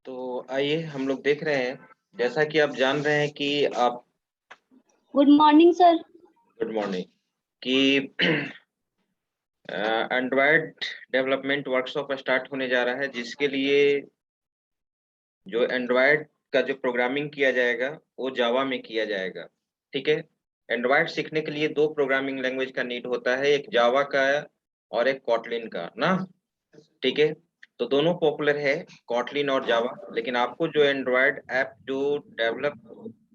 तो आइए हम लोग देख रहे हैं, जैसा कि आप जान रहे हैं कि आप good morning sir. Good morning कि एंड्रॉयड डेवलपमेंट वर्कशॉप स्टार्ट होने जा रहा है, जिसके लिए जो एंड्रॉयड का जो प्रोग्रामिंग किया जाएगा वो जावा में किया जाएगा। ठीक है। एंड्रॉयड सीखने के लिए दो प्रोग्रामिंग लैंग्वेज का नीड होता है, एक जावा का और एक कॉटलिन का ना। ठीक है। तो दोनों पॉपुलर है, कॉटलिन और जावा, लेकिन आपको जो एंड्रॉयड ऐप जो डेवलप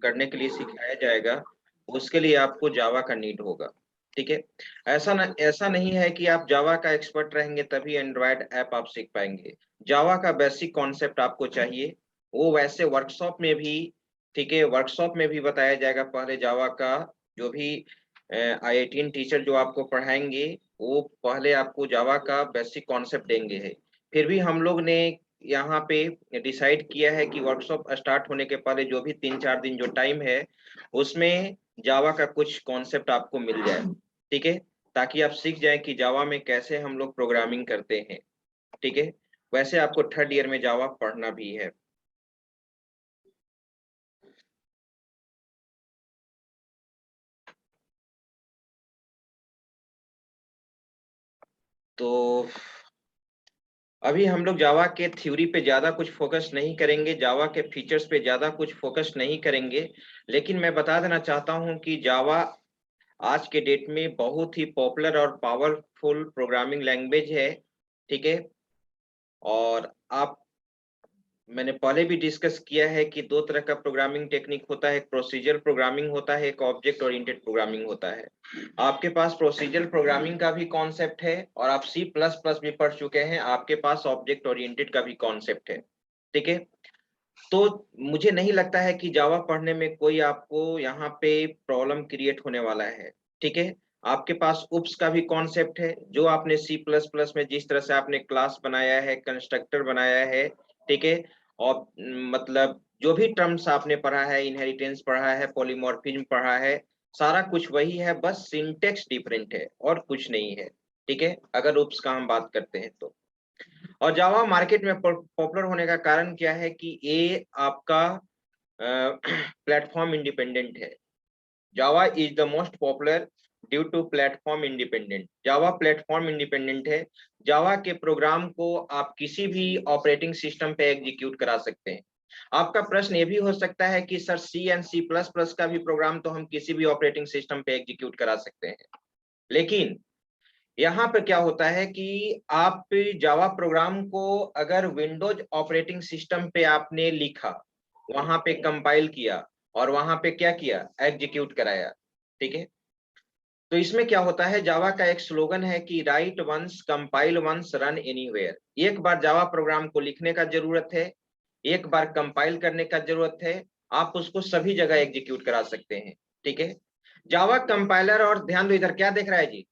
करने के लिए सिखाया जाएगा उसके लिए आपको जावा का नीड होगा। ठीक है। ऐसा नहीं है कि आप जावा का एक्सपर्ट रहेंगे तभी एंड्रॉयड ऐप आप सीख पाएंगे। जावा का बेसिक कॉन्सेप्ट आपको चाहिए, वो वैसे वर्कशॉप में भी, ठीक है, वर्कशॉप में भी बताया जाएगा। पहले जावा का जो भी IITian टीचर जो आपको पढ़ाएंगे वो पहले आपको जावा का बेसिक कॉन्सेप्ट देंगे है। फिर भी हम लोग ने यहाँ पे डिसाइड किया है कि वर्कशॉप स्टार्ट होने के पहले जो भी 3-4 दिन जो टाइम है उसमें जावा का कुछ कॉन्सेप्ट आपको मिल जाए। ठीक है। ताकि आप सीख जाएं कि जावा में कैसे हम लोग प्रोग्रामिंग करते हैं। ठीक है। वैसे आपको थर्ड ईयर में जावा पढ़ना भी है। तो अभी हम लोग जावा के थ्योरी पे ज्यादा कुछ फोकस नहीं करेंगे, जावा के फीचर्स पे ज्यादा कुछ फोकस नहीं करेंगे। लेकिन मैं बता देना चाहता हूं कि जावा आज के डेट में बहुत ही पॉपुलर और पावरफुल प्रोग्रामिंग लैंग्वेज है। ठीक है। और आप, मैंने पहले भी डिस्कस किया है कि दो तरह का प्रोग्रामिंग टेक्निक होता है, एक प्रोसीजर प्रोग्रामिंग होता है, एक ऑब्जेक्ट ओरिएंटेड प्रोग्रामिंग होता है। आपके पास प्रोसीजर प्रोग्रामिंग का भी कॉन्सेप्ट है और आप C++ भी पढ़ चुके हैं, आपके पास ऑब्जेक्ट ओरिएंटेड का भी कॉन्सेप्ट है। ठीक है। तो मुझे नहीं लगता है कि जावा पढ़ने में कोई आपको यहाँ पे प्रॉब्लम क्रिएट होने वाला है। ठीक है। आपके पास उप्स का भी कॉन्सेप्ट है, जो आपने C++ में जिस तरह से आपने क्लास बनाया है, कंस्ट्रक्टर बनाया है। ठीक है। और मतलब जो भी टर्म्स आपने पढ़ा है, इनहेरिटेंस पढ़ा है, पॉलीमॉर्फिज्म पढ़ा है, सारा कुछ वही है, बस सिंटेक्स डिफरेंट है और कुछ नहीं है। ठीक है। अगर उप्स का हम बात करते हैं तो, और जावा मार्केट में पॉपुलर होने का कारण क्या है कि ये आपका प्लेटफॉर्म इंडिपेंडेंट है। Java is the most popular due to platform independent. Java platform independent है। जावा के प्रोग्राम को आप किसी भी ऑपरेटिंग सिस्टम पे एग्जीक्यूट करा सकते हैं। आपका प्रश्न ये भी हो सकता है कि सर C++ का भी प्रोग्राम तो हम किसी भी ऑपरेटिंग सिस्टम पे एग्जीक्यूट करा सकते हैं, लेकिन यहाँ पे क्या होता है कि आप जावा प्रोग्राम को अगर विंडोज ऑपरेटिंग सिस्टम पे आपने लिखा, वहां पे कंपाइल किया और वहां पे क्या किया, एग्जीक्यूट कराया। ठीक है। तो इसमें क्या होता है, जावा का एक स्लोगन है कि write once, compile once, run anywhere. एक बार जावा प्रोग्राम को लिखने का जरूरत है, एक बार कंपाइल करने का जरूरत है, आप उसको सभी जगह एग्जीक्यूट करा सकते हैं। ठीक है। जावा कंपाइलर, और ध्यान दो इधर क्या देख रहा है जी,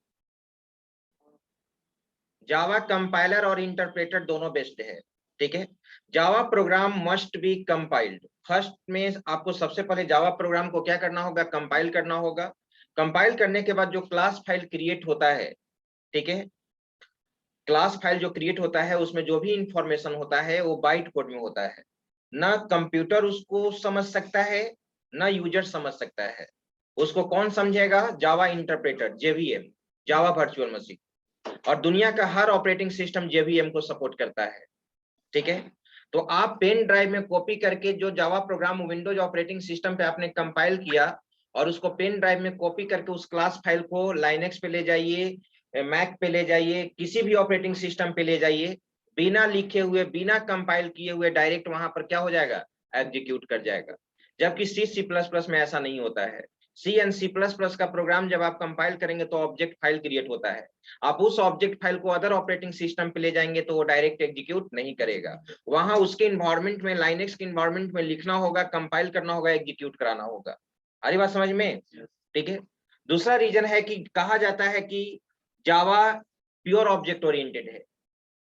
जावा कंपाइलर और इंटरप्रेटर दोनों बेस्ट है। ठीक है। Java program must be compiled. First में आपको सबसे पहले जावा प्रोग्राम को क्या करना होगा, कंपाइल करना होगा। कंपाइल करने के बाद जो क्लास फाइल क्रिएट होता है, ठीक है, क्लास फाइल जो क्रिएट होता है उसमें जो भी इंफॉर्मेशन होता है वो बाइट कोड में होता है। ना कंप्यूटर उसको समझ सकता है, ना यूजर समझ सकता है। उसको कौन समझेगा, जावा interpreter, JVM, Java virtual machine. और दुनिया का हर ऑपरेटिंग सिस्टम JVM को सपोर्ट करता है। ठीक है। तो आप पेन ड्राइव में कॉपी करके जो Java program Windows operating system पे आपने कंपाइल किया, और उसको पेन ड्राइव में कॉपी करके उस क्लास फाइल को लाइनेक्स पे ले जाइए, मैक पे ले जाइए, किसी भी ऑपरेटिंग सिस्टम पे ले जाइए, बिना लिखे हुए, बिना कंपाइल किए हुए डायरेक्ट वहां पर क्या हो जाएगा, एग्जीक्यूट कर जाएगा। जबकि C++ में ऐसा नहीं होता है। C++ का प्रोग्राम जब आप कंपाइल करेंगे तो ऑब्जेक्ट फाइल क्रिएट होता है। आप उस ऑब्जेक्ट फाइल को अदर ऑपरेटिंग सिस्टम पे ले जाएंगे तो वो डायरेक्ट एग्जीक्यूट नहीं करेगा। वहां उसके इन्वायरमेंट में, लाइनेक्स के इन्वायरमेंट में लिखना होगा, कंपाइल करना होगा, एग्जीक्यूट कराना होगा। आ रही बात समझ में? ठीक है। दूसरा रीजन है कि कहा जाता है कि जावा प्योर ऑब्जेक्ट ओरिएंटेड है।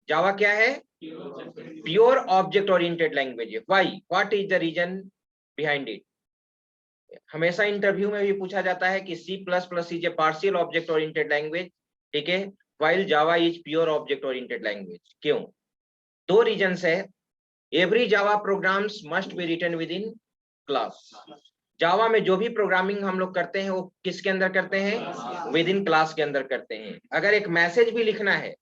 जावा क्या है, प्योर ऑब्जेक्ट ओरिएंटेड लैंग्वेज है। Why, what is the reason behind it? हमेशा इंटरव्यू में भी पूछा जाता है कि C++ is a partial object oriented language, ठीक है, while Java is pure object oriented language. क्यों? दो रीजंस है। Every Java programs must be written within class. Java में जो भी प्रोग्रामिंग हम लोग करते हैं वो किसके अंदर करते हैं? विद इन क्लास के अंदर करते हैं। अगर एक मैसेज भी लिखना है,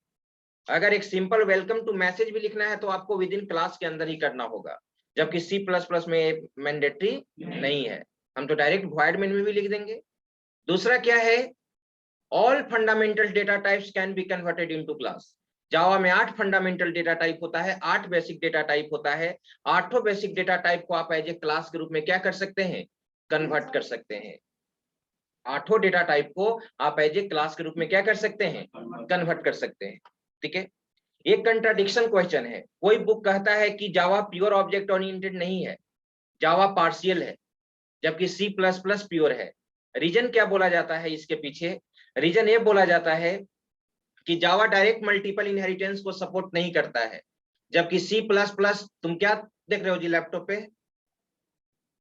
अगर एक सिंपल वेलकम टू मैसेज भी लिखना है तो आपको विद इन क्लास के अंदर ही करना होगा, जबकि C++ में मैंडेटरी नहीं है, हम तो डायरेक्ट वॉइड मेन में भी लिख देंगे। दूसरा क्या है? All fundamental data types can be converted into class. Java में 8 फंडामेंटल डेटा टाइप होता है, 8 बेसिक डेटा टाइप होता है। 8 बेसिक डेटा टाइप को आप एज ए क्लास के रूप में क्या कर सकते हैं? कन्वर्ट कर सकते हैं। 8 डेटा टाइप को आप एज ए क्लास के रूप में क्या कर सकते हैं? कन्वर्ट कर सकते हैं। ठीक है। एक कंट्राडिक्शन क्वेश्चन है, कोई बुक कहता है कि जावा प्योर ऑब्जेक्ट ओरिएंटेड नहीं है, जावा पार्शियल है, जबकि C++ प्योर है। रीजन क्या बोला जाता है इसके पीछे? रीजन ये बोला जाता है कि जावा डायरेक्ट मल्टीपल इनहेरिटेंस को सपोर्ट नहीं करता है, जबकि C++ तुम क्या देख रहे हो जी लैपटॉप पे?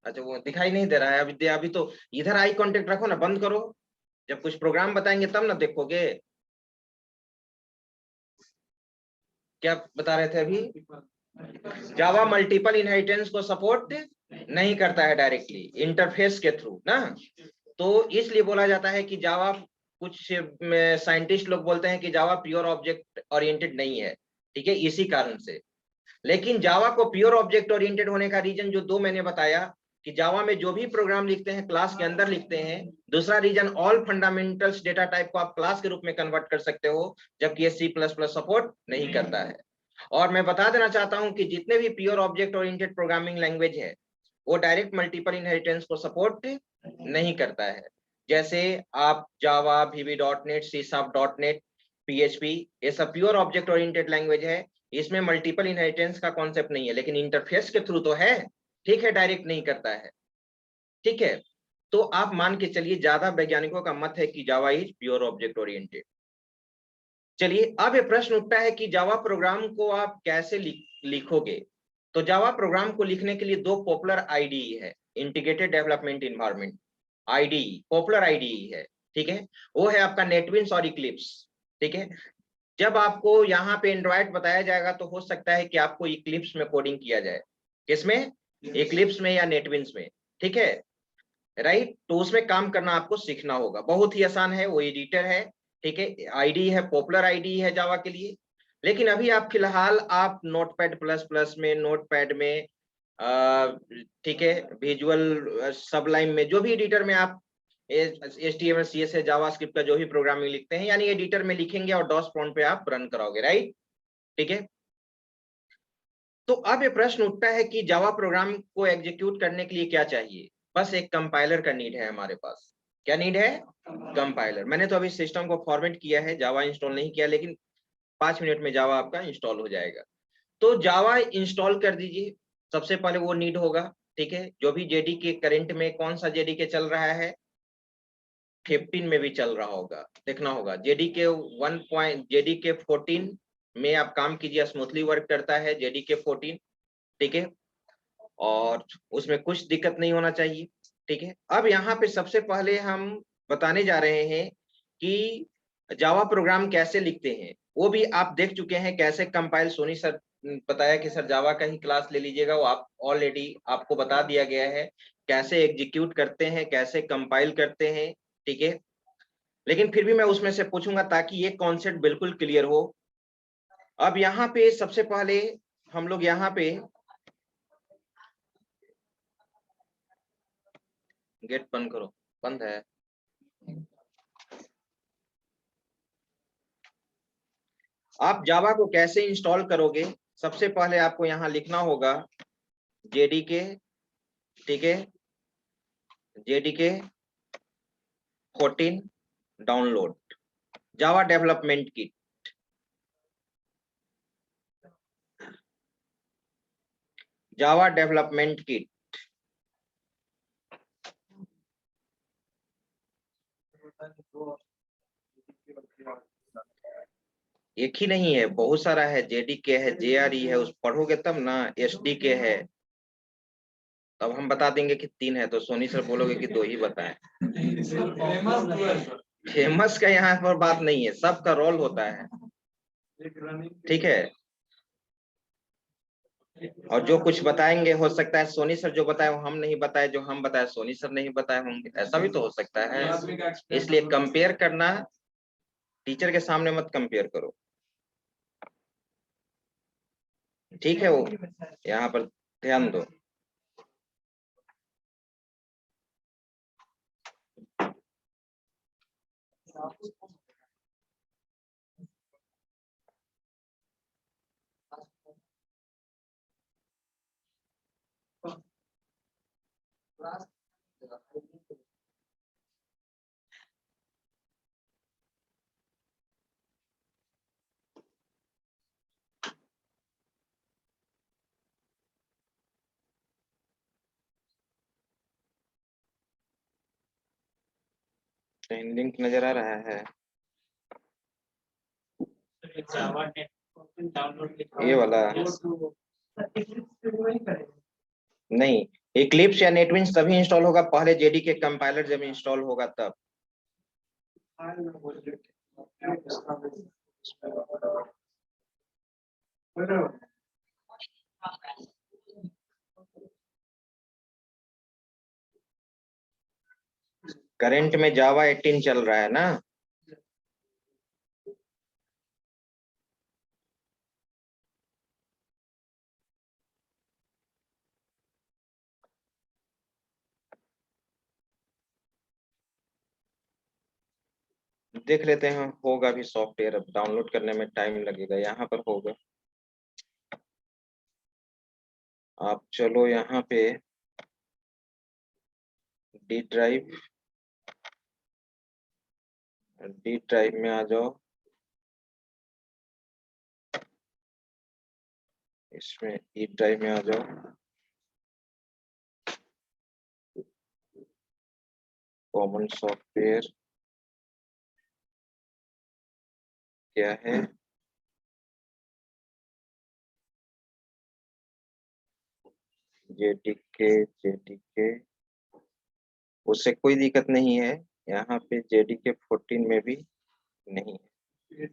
अच्छा वो दिखाई नहीं दे रहा है अभी। अभी तो इधर आई कांटेक्ट रखो ना, बंद करो, जब कुछ प्रोग्राम बताएंगे तब ना देखोगे। क्या बता रहे थे अभी? जावा मल्टीपल इनहेरिटेंस को सपोर्ट नहीं करता है डायरेक्टली, इंटरफेस के थ्रू ना। तो इसलिए बोला जाता है कि जावा, कुछ साइंटिस्ट लोग बोलते हैं कि जावा प्योर ऑब्जेक्ट ओरिएंटेड नहीं है। ठीक है, इसी कारण से। लेकिन जावा को प्योर ऑब्जेक्ट ओरिएंटेड होने का रीजन जो दो मैंने बताया, कि जावा में जो भी प्रोग्राम लिखते हैं क्लास के अंदर लिखते हैं। दूसरा reason, all fundamentals data type को आप क्लास के रूप में कन्वर्ट कर सकते हो, जबकि ये C++ सपोर्ट नहीं करता है। और मैं बता देना चाहता हूं कि जितने भी pure object oriented programming language है वो डायरेक्ट मल्टीपल इनहेरिटेंस को सपोर्ट नहीं करता है। जैसे आप जावा, VB.NET, C#.NET, PHP, ये सब प्योर ऑब्जेक्ट ओरिएंटेड लैंग्वेज है, इसमें मल्टीपल इनहेरिटेंस का कॉन्सेप्ट नहीं है, लेकिन इंटरफेस के थ्रू तो है। ठीक है, डायरेक्ट नहीं करता है। ठीक है, तो आप मान के चलिए ज्यादा वैज्ञानिकों का मत है कि जावा इज प्योर ऑब्जेक्ट ओरिएंटेड। चलिए, अब ये प्रश्न उठता है कि जावा प्रोग्राम को आप कैसे लिखोगे? तो जावा प्रोग्राम को लिखने के लिए दो पॉपुलर आईडीई है, integrated development environment IDE, popular IDE है। ठीक है, वो है आपका नेटविंस और इक्लिप्स। ठीक है, जब आपको यहाँ पे एंड्रॉइड बताया जाएगा तो हो सकता है कि आपको इक्लिप्स में कोडिंग किया जाए। किसमें? इक्लिप्स में या नेटविंस में। ठीक है, राइट। तो उसमें काम करना आपको सीखना होगा, बहुत ही आसान है, वो एडिटर है। ठीक है, आईडी है, पॉपुलर आईडी है जावा के लिए। लेकिन अभी आप फिलहाल आप नोटपैड प्लस प्लस में, नोटपैड में, ठीक है, विजुअल सबलाइन में, जो भी एडिटर में आप HTML, CSS, जावास्क्रिप्ट का जो भी प्रोग्रामिंग लिखते हैं, यानी एडिटर में लिखेंगे और डॉस प्रॉम्प्ट पे आप रन कराओगे, राइट। ठीक है, तो अब ये प्रश्न उठता है कि जावा प्रोग्राम को एग्जीक्यूट करने के लिए क्या चाहिए? बस एक कंपाइलर का नीड है हमारे पास। क्या नीड है? कंपाइलर। मैंने तो अभी सिस्टम को फॉर्मेट किया है, जावा इंस्टॉल नहीं किया, लेकिन 5 मिनट में जावा आपका इंस्टॉल हो जाएगा। तो जावा इंस्टॉल कर दीजिए, सबसे पहले वो नीड होगा। ठीक है, जो भी JDK करंट में कौन सा JDK चल रहा है, 15 में भी चल रहा होगा, देखना होगा। JDK 14 में आप काम कीजिए, स्मूथली वर्क करता है JDK 14। ठीक है, और उसमें कुछ दिक्कत नहीं होना चाहिए। ठीक है, अब यहाँ पे सबसे पहले हम बताने जा रहे हैं कि जावा प्रोग्राम कैसे लिखते हैं। वो भी आप देख चुके हैं कैसे कंपाइल, सोनी सर बताया कि सर जावा का ही क्लास ले लीजिएगा, वो आप ऑलरेडी आपको बता दिया गया है कैसे एग्जीक्यूट करते हैं, कैसे कंपाइल करते हैं। ठीक है, लेकिन फिर भी मैं उसमें से पूछूंगा ताकि ये कॉन्सेप्ट बिल्कुल क्लियर हो। अब यहाँ पे सबसे पहले हम लोग यहाँ पे गेट बंद करो, बंद है। आप जावा को कैसे इंस्टॉल करोगे? सबसे पहले आपको यहाँ लिखना होगा JDK। ठीक है, JDK 14 download, Java development kit. Java development kit, एक ही नहीं है, बहुत सारा है। JDK है, JRE है, उस पढ़ोगे तब ना। SDK है, तब हम बता देंगे कि 3 है, तो सोनी सर बोलोगे कि 2 ही बताएं। फेमस का यहाँ पर बात नहीं है, सबका रोल होता है। ठीक है, और जो कुछ बताएंगे हो सकता है सोनी सर जो बताए वो हम नहीं बताए, जो हम बताए सोनी सर नहीं बताए होंगे, ऐसा भी तो हो सकता है। इसलिए कंपेयर करना, टीचर के सामने मत कंपेयर करो, ठीक है। वो यहाँ पर ध्यान दो। लिंक नजर आ रहा है, ये वाला नहीं, इक्लिप्स या नेटविंस तभी इंस्टॉल होगा पहले जेडीके कंपाइलर जब इंस्टॉल होगा तब। करंट में जावा 18 चल रहा है ना। देख लेते हैं, होगा भी सॉफ्टवेयर, अब डाउनलोड करने में टाइम लगेगा, यहाँ पर होगा। आप चलो यहाँ पे डी ड्राइव में आ जाओ, इसमें ई ड्राइव में आ जाओ, कॉमन सॉफ्टवेयर क्या है, जेडीके उससे कोई दिक्कत नहीं है। यहाँ पे जेडीके 14 में भी नहीं है,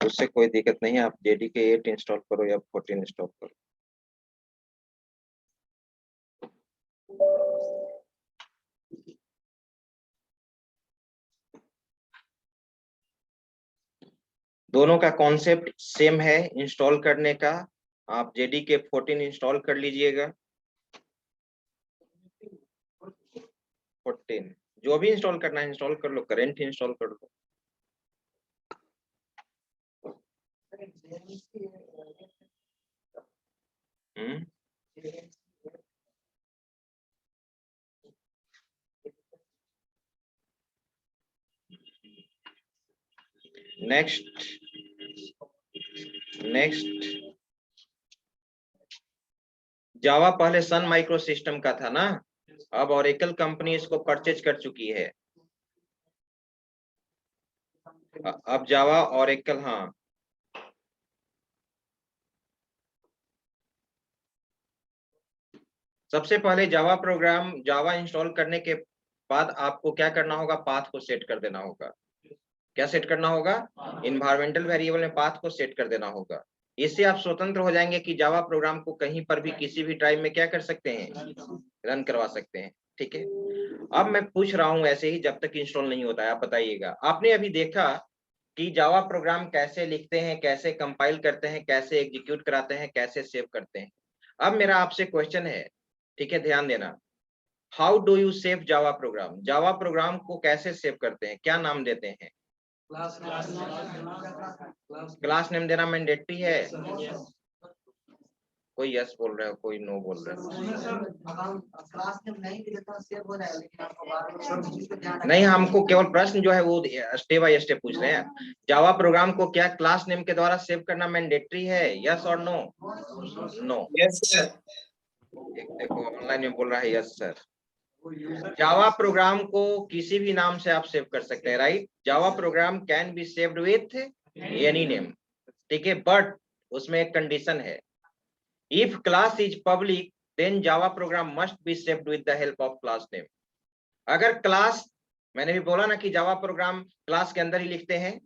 उससे कोई दिक्कत नहीं है। आप जेडीके 8 इंस्टॉल करो या 14 इंस्टॉल करो। दोनों का कॉन्सेप्ट सेम है इंस्टॉल करने का। आप जेडीके 14 इंस्टॉल कर लीजिएगा, 14 जो भी इंस्टॉल करना है इंस्टॉल कर लो, करंट इंस्टॉल कर लो। नेक्स्ट जावा पहले सन माइक्रो सिस्टम का था ना, अब ओरेकल कंपनी इसको परचेज कर चुकी है। अब जावा ओरेकल, हाँ सबसे पहले जावा इंस्टॉल करने के बाद आपको क्या करना होगा, पाथ को सेट कर देना होगा। क्या सेट करना होगा, इन्वायरमेंटल वेरिएबल में पाथ को सेट कर देना होगा। इससे आप स्वतंत्र हो जाएंगे कि जावा प्रोग्राम को कहीं पर भी किसी भी टाइम में क्या कर सकते हैं, रन करवा सकते हैं, ठीक है। अब मैं पूछ रहा हूं ऐसे ही, जब तक इंस्टॉल नहीं होता है आप बताइएगा। आपने अभी देखा कि जावा प्रोग्राम कैसे लिखते हैं, कैसे कंपाइल करते हैं, कैसे एग्जीक्यूट कराते हैं, कैसे सेव करते हैं। अब मेरा आपसे क्वेश्चन है, ठीक है, ध्यान देना। How do you save Java program? Java programme को कैसे सेव करते हैं, क्या नाम देते हैं? क्लास नेम देना मैंडेटरी है? कोई यस बोल रहा है, कोई नो बोल रहा है। नहीं, हमको केवल प्रश्न जो है वो स्टेप बाय स्टेप पूछ रहे हैं। जावा प्रोग्राम को क्या क्लास नेम के द्वारा सेव करना मैंडेटरी है, यस और नो? नो। Yes sir. देखो ऑनलाइन में बोल रहा है यस सर। जावा प्रोग्राम को किसी भी नाम से आप सेव कर सकते हैं, right. Java program can be saved with any name, ठीक है, बट उसमें एक कंडीशन है। If class is public, then Java program must be saved with the help of class name. अगर क्लास, मैंने भी बोला ना कि जावा प्रोग्राम क्लास के अंदर ही लिखते हैं,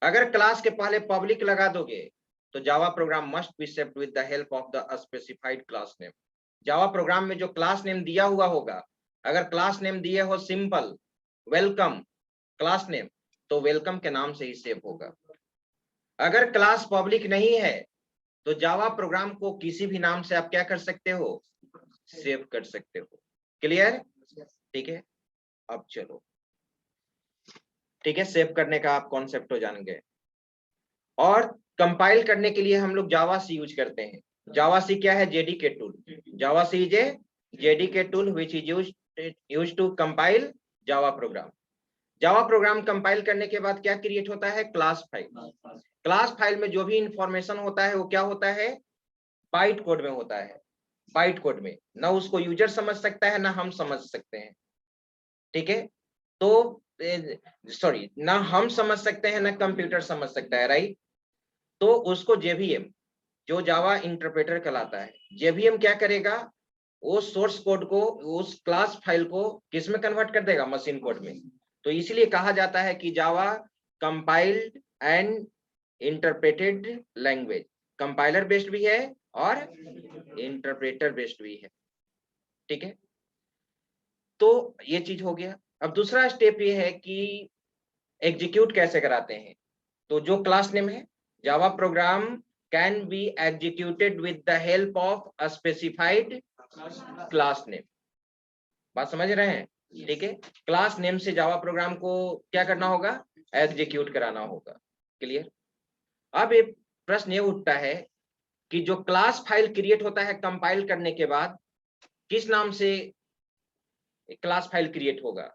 अगर क्लास के पहले पब्लिक लगा दोगे तो Java program must be shaped with the help of the specified class name. Java program में जो क्लास नेम दिया हुआ होगा, अगर क्लास नेम दिए हो सिंपल वेलकम क्लास नेम, तो वेलकम के नाम से ही सेव होगा। अगर क्लास पब्लिक नहीं है तो जावा प्रोग्राम को किसी भी नाम से आप क्या कर सकते हो, सेव कर सकते हो। क्लियर? ठीक है, अब चलो, ठीक है, सेव करने का आप कॉन्सेप्ट हो जान गए। और कंपाइल करने के लिए हम लोग जावा सी यूज करते हैं। जावा सी क्या है? JDK tool. Java C is a JDK tool which is used to compile Java program. Java program compile करने के बाद क्या क्रिएट होता है? Class file. क्लास फाइल में जो भी इंफॉर्मेशन होता है वो क्या होता है? बाइट कोड में होता है। बाइट कोड में ना उसको यूजर समझ सकता है ना हम समझ सकते हैं। ठीक है, तो सॉरी, ना हम समझ सकते हैं ना कंप्यूटर समझ सकता है, राइट? तो उसको जेवीएम, जो जावा इंटरप्रेटर कहलाता है, जेवीएम क्या करेगा? वो सोर्स कोड को, उस क्लास फाइल को किस में कन्वर्ट कर देगा? मशीन कोड में। तो इसलिए कहा जाता है कि Java compiled and interpreted language. Compiler based भी है और इंटरप्रेटर बेस्ड भी है। ठीक है, तो ये चीज हो गया। अब दूसरा स्टेप ये है कि एग्जीक्यूट कैसे कराते हैं। तो जो क्लास नेम है, Java program can be executed with the help of a specified class name. बात समझ रहे हैं? ठीक है, क्लास नेम से जावा प्रोग्राम को क्या करना होगा? एग्जीक्यूट कराना होगा। क्लियर? अब एक प्रश्न ये उठता है कि जो क्लास फाइल क्रिएट होता है कंपाइल करने के बाद, किस नाम से क्लास फाइल क्रिएट होगा?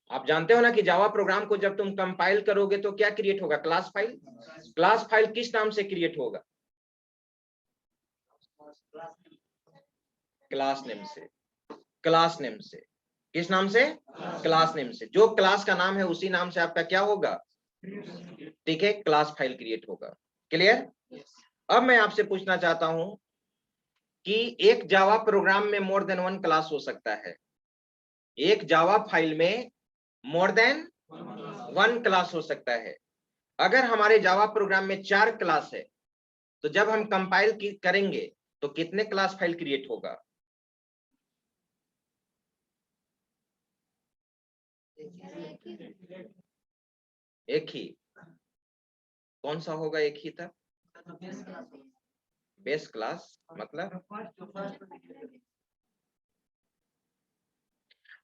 आप जानते हो ना कि जावा प्रोग्राम को जब तुम कंपाइल करोगे तो क्या क्रिएट होगा? Class file. क्लास फाइल किस नाम से क्रिएट होगा? क्लास नेम से। क्लास नेम से। किस नाम से? क्लास नेम से। जो क्लास का नाम है उसी नाम से आपका क्या होगा? ठीक है, क्लास फाइल क्रिएट होगा। क्लियर? अब मैं आपसे पूछना चाहता हूं कि एक जावा प्रोग्राम में मोर देन वन क्लास हो सकता है। एक जावा फाइल में मोर देन वन क्लास हो सकता है। अगर हमारे जावा प्रोग्राम में 4 क्लास है तो जब हम कंपाइल करेंगे तो कितने क्लास फाइल क्रिएट होगा? एक ही। कौन सा होगा एक ही था? बेस क्लास मतलब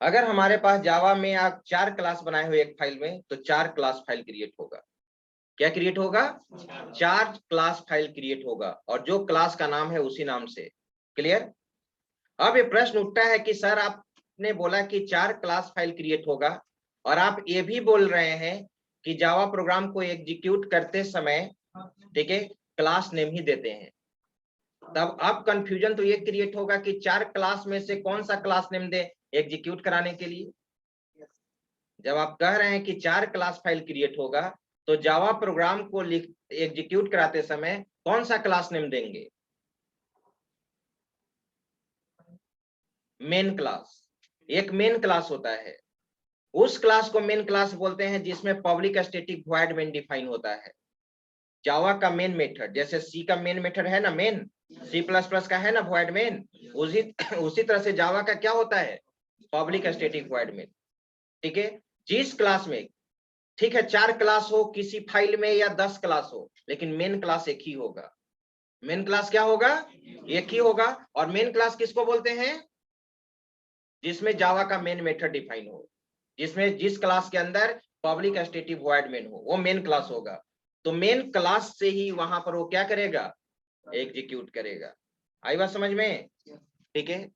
अगर हमारे पास जावा में आप 4 क्लास बनाए हुए एक फाइल में, तो 4 क्लास फाइल क्रिएट होगा। क्या क्रिएट होगा? 4 क्लास फाइल क्रिएट होगा, और जो क्लास का नाम है उसी नाम से। क्लियर? अब ये प्रश्न उठता है कि सर आपने बोला कि 4 क्लास फाइल क्रिएट होगा, और आप ये भी बोल रहे हैं कि जावा प्रोग्राम को एग्जीक्यूट करते समय, ठीक है, क्लास नेम ही देते हैं। तब अब कंफ्यूजन तो ये क्रिएट होगा कि 4 क्लास में से कौन सा क्लास नेम दे एग्जीक्यूट कराने के लिए। जब आप कह रहे हैं कि 4 क्लास फाइल क्रिएट होगा, तो जावा प्रोग्राम को एग्जीक्यूट कराते समय कौन सा क्लास नेम देंगे? Main class. एक मेन क्लास होता है, उस क्लास को मेन क्लास बोलते हैं जिसमें public static void main define होता है। जावा का मेन मेथड, जैसे सी का मेन मेथड है ना मेन, C++ का है ना वॉइड मेन, उसी तरह से जावा का क्या होता है? Public static void main. ठीक है, जिस क्लास में, ठीक है, 4 क्लास हो किसी फाइल में या 10 क्लास हो, लेकिन मेन क्लास एक ही होगा। मेन क्लास क्या होगा? एक ही होगा। और मेन क्लास किसको बोलते हैं? जिसमें जावा का मेन मेथड डिफाइन हो, जिसमें जिस क्लास के अंदर पब्लिक स्टैटिक वॉइड मेन हो, वो मेन क्लास होगा। तो मेन क्लास से ही वहां पर वो क्या करेगा? एग्जीक्यूट करेगा। आई बात समझ में? ठीक है,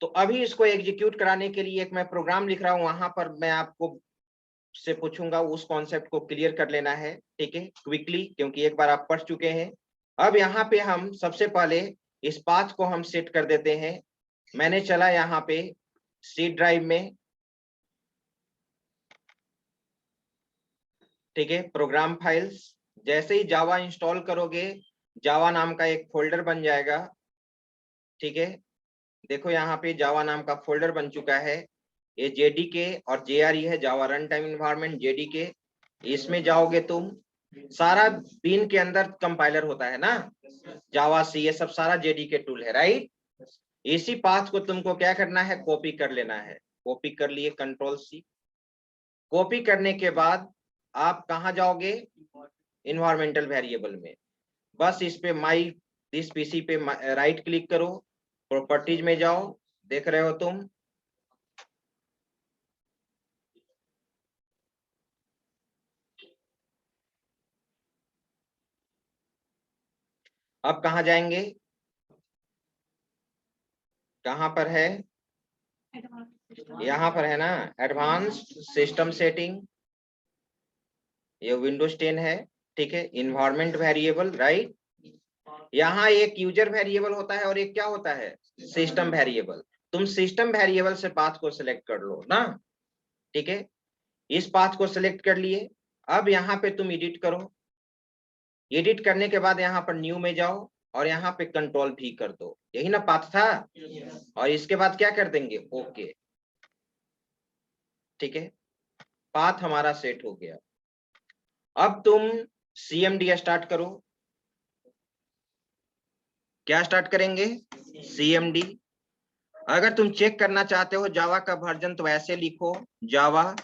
तो अभी इसको एग्जीक्यूट कराने के लिए एक मैं प्रोग्राम लिख रहा हूं, वहां पर मैं आपको से पूछूंगा, उस कॉन्सेप्ट को क्लियर कर लेना है, ठीक है, क्विकली, क्योंकि एक बार आप पढ़ चुके हैं। अब यहाँ पे हम सबसे पहले इस पाथ को हम सेट कर देते हैं। मैंने चला यहाँ पे सी ड्राइव में, ठीक है, प्रोग्राम फाइल्स। जैसे ही जावा इंस्टॉल करोगे, जावा नाम का एक फोल्डर बन जाएगा। ठीक है, देखो यहाँ पे जावा नाम का फोल्डर बन चुका है। ये जेडीके और JRE है, जावा रन टाइम इन्वायरमेंट जेडीके। इसमें जाओगे तुम, सारा बीन के अंदर कंपाइलर होता है ना, जावा सी, ये सब सारा जेडीके टूल है, राइट। इसी पाथ को तुमको क्या करना है, कॉपी कर लेना है। कॉपी कर लिए, कंट्रोल सी। कॉपी करने के बाद आप कहाँ जाओगे, इन्वायरमेंटल वेरिएबल में। बस इस पे माई दिस पीसी पे राइट क्लिक करो, प्रॉपर्टीज में जाओ, देख रहे हो तुम, अब कहाँ जाएंगे, कहाँ पर है, यहाँ पर है ना, एडवांस्ड सिस्टम सेटिंग, ये विंडोज 10 है, ठीक है। Environment variable, right. यहाँ एक यूजर वेरिएबल होता है और एक क्या होता है, सिस्टम वेरिएबल। तुम सिस्टम वेरिएबल से पाथ को सिलेक्ट कर लो ना, ठीक है। इस पाथ को सिलेक्ट कर लिए। अब यहाँ पे तुम एडिट करो, एडिट करने के बाद यहाँ पर न्यू में जाओ और यहाँ पे कंट्रोल भी कर दो, यही ना पाथ था। और इसके बाद क्या कर देंगे, ओके, ठीक है। पाथ हमारा सेट हो गया। अब तुम CMD स्टार्ट करो। क्या स्टार्ट करेंगे, CMD। अगर तुम चेक करना चाहते हो जावा का वर्जन, तो ऐसे लिखो, जावा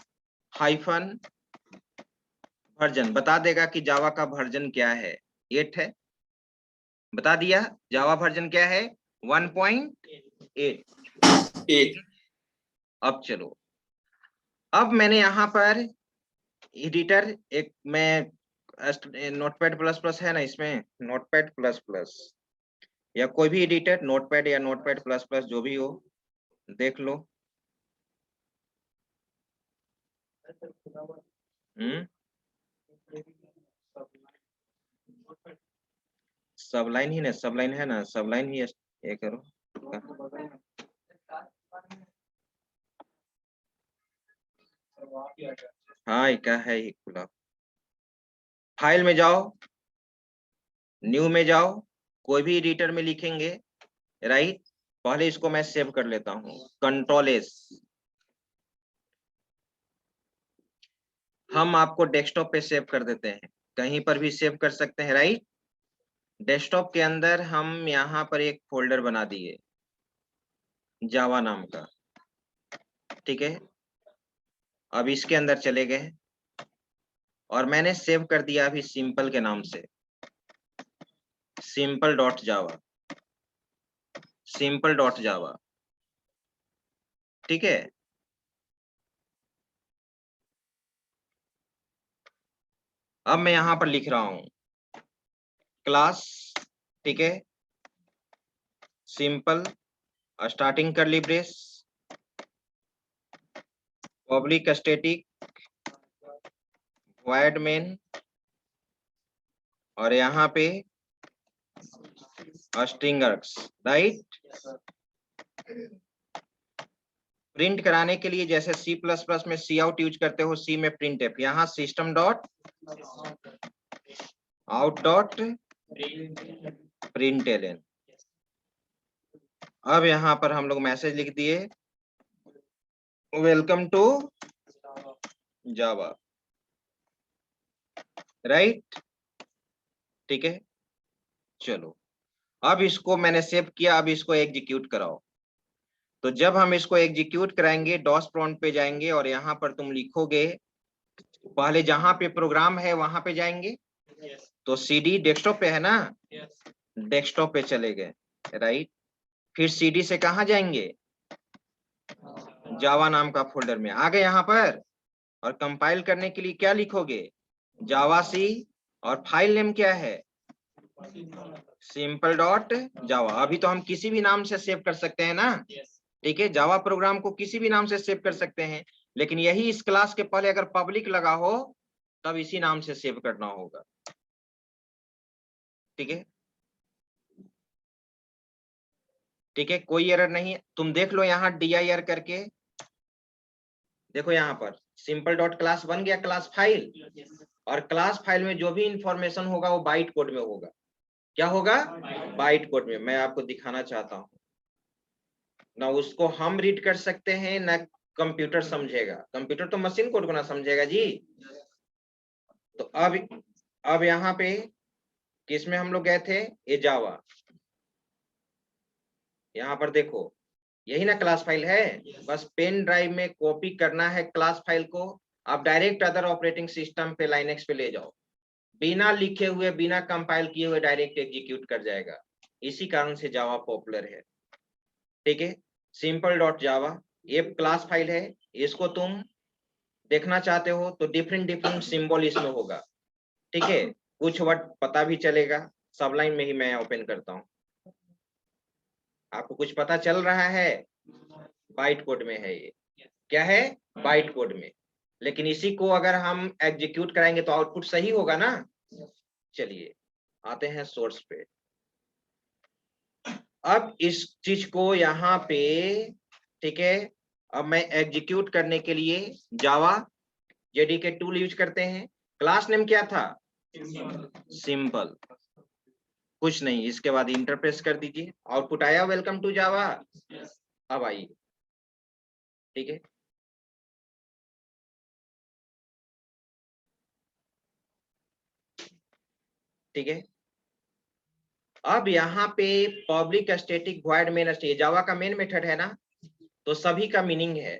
हाइफन वर्जन, बता देगा कि जावा का वर्जन क्या है, 8 है, बता दिया। जावा वर्जन क्या है, 1.8। अब चलो, अब मैंने यहाँ पर एडिटर, एक मैं नोटपैड प्लस प्लस है ना, इसमें नोटपैड प्लस प्लस या कोई भी एडिटर, नोटपैड या नोटपैड प्लस प्लस जो भी हो, देख लो। सबलाइन ही ना, सबलाइन है ना, सबलाइन ही ये करो। हाँ, क्या है ये खुला, फाइल में जाओ, न्यू में जाओ, कोई भी एडिटर में लिखेंगे, राइट। पहले इसको मैं सेव कर लेता हूँ, कंट्रोल एस। हम आपको डेस्कटॉप पे सेव कर देते हैं, कहीं पर भी सेव कर सकते हैं, राइट। डेस्कटॉप के अंदर हम यहाँ पर एक फोल्डर बना दिए जावा नाम का, ठीक है। अब इसके अंदर चले गए और मैंने सेव कर दिया अभी सिंपल के नाम से, सिंपल डॉट जावा, सिंपल डॉट जावा, ठीक है। अब मैं यहाँ पर लिख रहा हूँ क्लास, ठीक है, सिंपल स्टार्टिंग करली brace, public static void main, और यहाँ पे स्ट्रिंगर्स, राइट। प्रिंट कराने के लिए जैसे C++ में सी आउट यूज करते हो, सी में प्रिंट एफ, यहाँ system dot out dot println. अब यहाँ पर हम लोग मैसेज लिख दिए, वेलकम टू जावा, राइट, ठीक है। चलो, अब इसको मैंने सेव किया, अब इसको एग्जीक्यूट कराओ। तो जब हम इसको एग्जीक्यूट कराएंगे, डॉस प्रॉम्प्ट पे जाएंगे और यहाँ पर तुम लिखोगे, पहले जहां पे प्रोग्राम है वहां पे जाएंगे, तो CD डेस्कटॉप पे है ना, डेस्कटॉप पे चले गए, राइट। फिर CD से कहाँ जाएंगे, जावा नाम का फोल्डर में आ गए यहाँ पर, और कंपाइल करने के लिए क्या लिखोगे, जावा सी, और फाइल नेम क्या है, सिंपल डॉट जावा। अभी तो हम किसी भी नाम से सेव कर सकते हैं ना, ठीक है। जावा प्रोग्राम को किसी भी नाम से सेव कर सकते हैं, लेकिन यही इस क्लास के पहले अगर पब्लिक लगा हो तब इसी नाम से सेव करना होगा, ठीक है, ठीक है। कोई एरर नहीं, तुम देख लो यहाँ dir करके, देखो यहाँ पर सिंपल डॉट क्लास बन गया क्लास फाइल, और क्लास फाइल में जो भी इंफॉर्मेशन होगा वो बाइट कोड में होगा। क्या होगा, बाइट कोड में। मैं आपको दिखाना चाहता हूँ ना, उसको हम रीड कर सकते हैं ना कंप्यूटर समझेगा, कंप्यूटर तो मशीन कोड को ना समझेगा जी। तो अब अब यहाँ पे किसमें हम लोग गए थे, ये जावा, यहाँ पर देखो यही ना क्लास फाइल है, बस पेन ड्राइव में कॉपी करना है क्लास फाइल को, आप डायरेक्ट अदर ऑपरेटिंग सिस्टम पे लाइनेक्स पे ले जाओ, बिना लिखे हुए बिना कंपाइल किए हुए डायरेक्ट एग्जीक्यूट कर जाएगा। इसी कारण से जावा पॉपुलर है। ठीक है, सिंपल डॉट जावा ये क्लास फाइल है, इसको तुम देखना चाहते हो तो डिफरेंट डिफरेंट सिंबल इसमें होगा। ठीक है, कुछ वर्ड पता भी चलेगा, सबलाइन में ही मैं ओपन करता हूँ, आपको कुछ पता चल रहा है, बाइट कोड में है, ये क्या है, बाइट कोड में, लेकिन इसी को अगर हम एग्जीक्यूट कराएंगे तो आउटपुट सही होगा ना। चलिए आते हैं सोर्स पे। अब इस चीज को यहाँ पे, ठीक है, अब मैं एग्जीक्यूट करने के लिए जावा जेडीके टूल यूज करते हैं। क्लास नेम क्या था, सिंपल, कुछ नहीं, इसके बाद इंटरप्रेस कर दीजिए, आउटपुट आया वेलकम टू जावा। अब आइए, ठीक है, ठीक है, अब यहाँ पे public static void main static, Java का मेन मेथड है ना, तो सभी का मीनिंग है।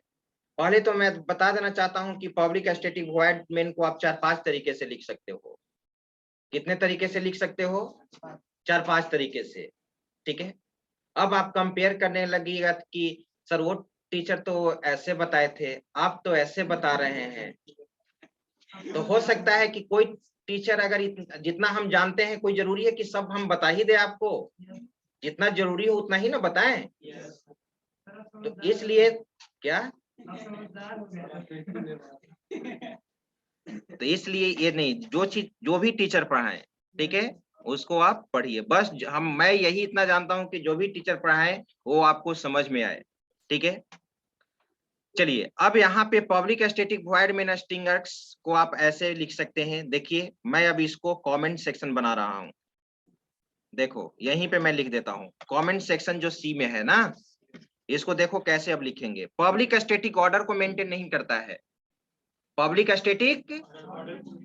पहले तो मैं बता देना चाहता हूं कि पब्लिक स्टैटिक वॉइड मेन को आप 4-5 तरीके से लिख सकते हो। कितने तरीके से लिख सकते हो, 4-5 तरीके से। ठीक है, अब आप कंपेयर करने लगिएगा कि सर वो टीचर तो ऐसे बताए थे, आप तो ऐसे बता रहे हैं, तो हो सकता है कि कोई टीचर अगर जितना हम जानते हैं, कोई जरूरी है कि सब हम बता ही दे आपको, जितना जरूरी हो उतना ही ना बताएं। तो इसलिए क्या, तो इसलिए ये नहीं, जो चीज जो भी टीचर पढ़ाए, ठीक है, उसको आप पढ़िए, बस मैं यही इतना जानता हूं कि जो भी टीचर पढ़ाए वो आपको समझ में आए। ठीक है, चलिए अब यहाँ पे public static void main strings को आप ऐसे लिख सकते हैं। देखिए मैं अब इसको कमेंट सेक्शन बना रहा हूं, देखो यहीं पे मैं लिख देता हूं, कमेंट सेक्शन जो सी में है ना, इसको देखो कैसे अब लिखेंगे। पब्लिक स्टैटिक ऑर्डर को मेंटेन नहीं करता है, पब्लिक स्टैटिक